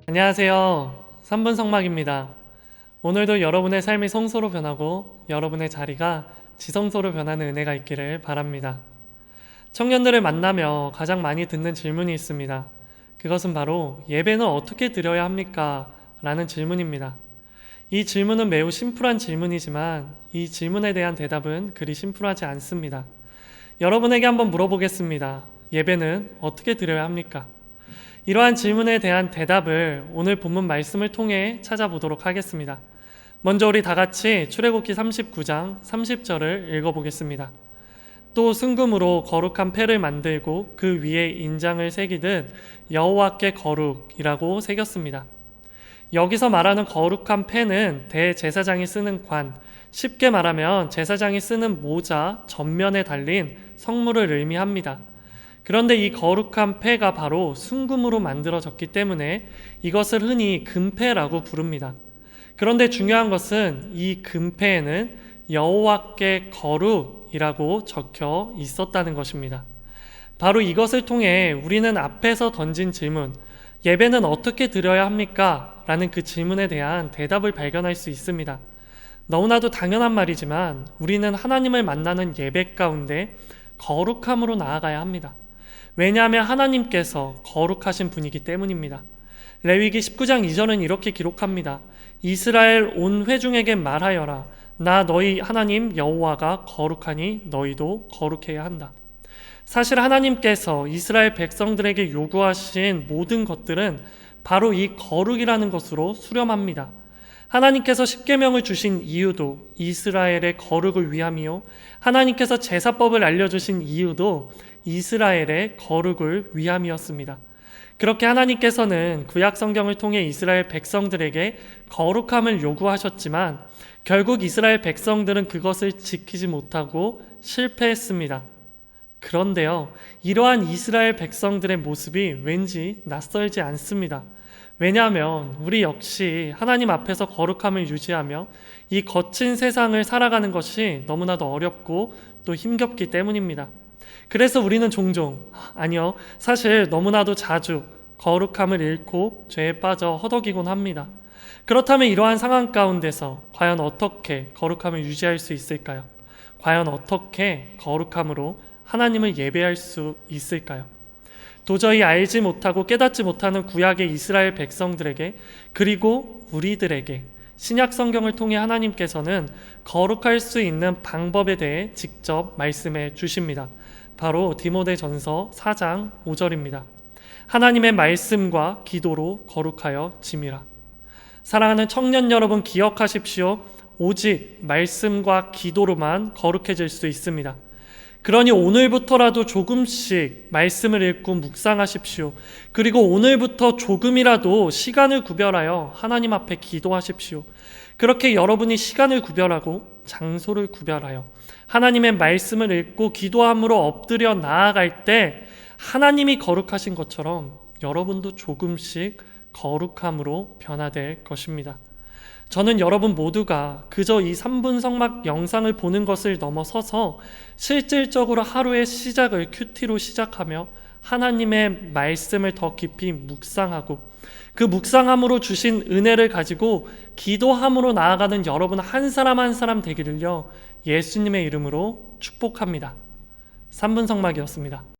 안녕하세요. 3분 성막입니다. 오늘도 여러분의 삶이 성소로 변하고 여러분의 자리가 지성소로 변하는 은혜가 있기를 바랍니다. 청년들을 만나며 가장 많이 듣는 질문이 있습니다. 그것은 바로 예배는 어떻게 드려야 합니까? 라는 질문입니다. 이 질문은 매우 심플한 질문이지만 이 질문에 대한 대답은 그리 심플하지 않습니다. 여러분에게 한번 물어보겠습니다. 예배는 어떻게 드려야 합니까? 이러한 질문에 대한 대답을 오늘 본문 말씀을 통해 찾아보도록 하겠습니다. 먼저 우리 다 같이 출애굽기 39장 30절을 읽어보겠습니다. 또 순금으로 거룩한 패를 만들고 그 위에 인장을 새기듯 여호와께 거룩이라고 새겼습니다. 여기서 말하는 거룩한 패는 대제사장이 쓰는 관, 쉽게 말하면 제사장이 쓰는 모자 전면에 달린 성물을 의미합니다. 그런데 이 거룩한 패가 바로 순금으로 만들어졌기 때문에 이것을 흔히 금패라고 부릅니다. 그런데 중요한 것은 이 금패에는 여호와께 거룩이라고 적혀 있었다는 것입니다. 바로 이것을 통해 우리는 앞에서 던진 질문, 예배는 어떻게 드려야 합니까? 라는 그 질문에 대한 대답을 발견할 수 있습니다. 너무나도 당연한 말이지만 우리는 하나님을 만나는 예배 가운데 거룩함으로 나아가야 합니다. 왜냐하면 하나님께서 거룩하신 분이기 때문입니다. 레위기 19장 2절은 이렇게 기록합니다. 이스라엘 온 회중에게 말하여라. 나 너희 하나님 여호와가 거룩하니 너희도 거룩해야 한다. 사실 하나님께서 이스라엘 백성들에게 요구하신 모든 것들은 바로 이 거룩이라는 것으로 수렴합니다. 하나님께서 십계명을 주신 이유도 이스라엘의 거룩을 위함이요, 하나님께서 제사법을 알려주신 이유도 이스라엘의 거룩을 위함이었습니다. 그렇게 하나님께서는 구약 성경을 통해 이스라엘 백성들에게 거룩함을 요구하셨지만 결국 이스라엘 백성들은 그것을 지키지 못하고 실패했습니다. 그런데요, 이러한 이스라엘 백성들의 모습이 왠지 낯설지 않습니다. 왜냐하면 우리 역시 하나님 앞에서 거룩함을 유지하며 이 거친 세상을 살아가는 것이 너무나도 어렵고 또 힘겹기 때문입니다. 그래서 우리는 종종, 아니요, 사실 너무나도 자주 거룩함을 잃고 죄에 빠져 허덕이곤 합니다. 그렇다면 이러한 상황 가운데서 과연 어떻게 거룩함을 유지할 수 있을까요? 과연 어떻게 거룩함으로 하나님을 예배할 수 있을까요? 도저히 알지 못하고 깨닫지 못하는 구약의 이스라엘 백성들에게, 그리고 우리들에게 신약 성경을 통해 하나님께서는 거룩할 수 있는 방법에 대해 직접 말씀해 주십니다. 바로 디모데전서 4장 5절입니다. 하나님의 말씀과 기도로 거룩하여 짐이라. 사랑하는 청년 여러분, 기억하십시오. 오직 말씀과 기도로만 거룩해질 수 있습니다. 그러니 오늘부터라도 조금씩 말씀을 읽고 묵상하십시오. 그리고 오늘부터 조금이라도 시간을 구별하여 하나님 앞에 기도하십시오. 그렇게 여러분이 시간을 구별하고 장소를 구별하여 하나님의 말씀을 읽고 기도함으로 엎드려 나아갈 때 하나님이 거룩하신 것처럼 여러분도 조금씩 거룩함으로 변화될 것입니다. 저는 여러분 모두가 그저 이 3분 성막 영상을 보는 것을 넘어서서 실질적으로 하루의 시작을 큐티로 시작하며 하나님의 말씀을 더 깊이 묵상하고 그 묵상함으로 주신 은혜를 가지고 기도함으로 나아가는 여러분 한 사람 한 사람 되기를요, 예수님의 이름으로 축복합니다. 3분 성막이었습니다.